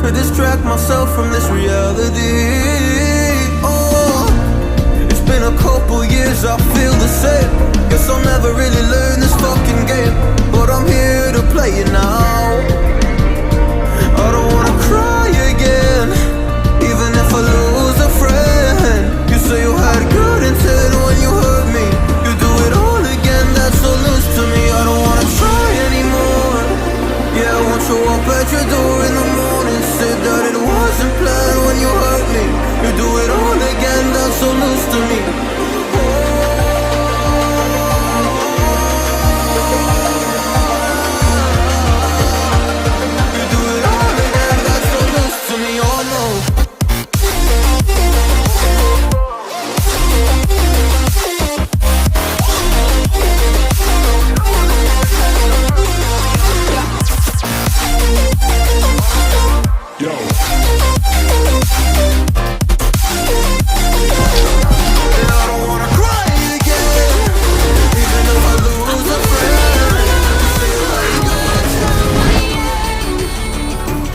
to distract myself from this reality. Oh, it's been a couple years, I feel the same. Guess I'll never really learn this fucking game, but I'm here to play it now. I don't wanna cry again, even if I lose a friend. You say you had good intent when you hurt me. You do it all again, that's so loose to me. I don't wanna try anymore. Yeah, I won't show up at your door in the morning. Said that it wasn't planned when you hurt me. You do it all again, that's so loose to me. You do it all again, that's so loose to me. Oh no. Yo.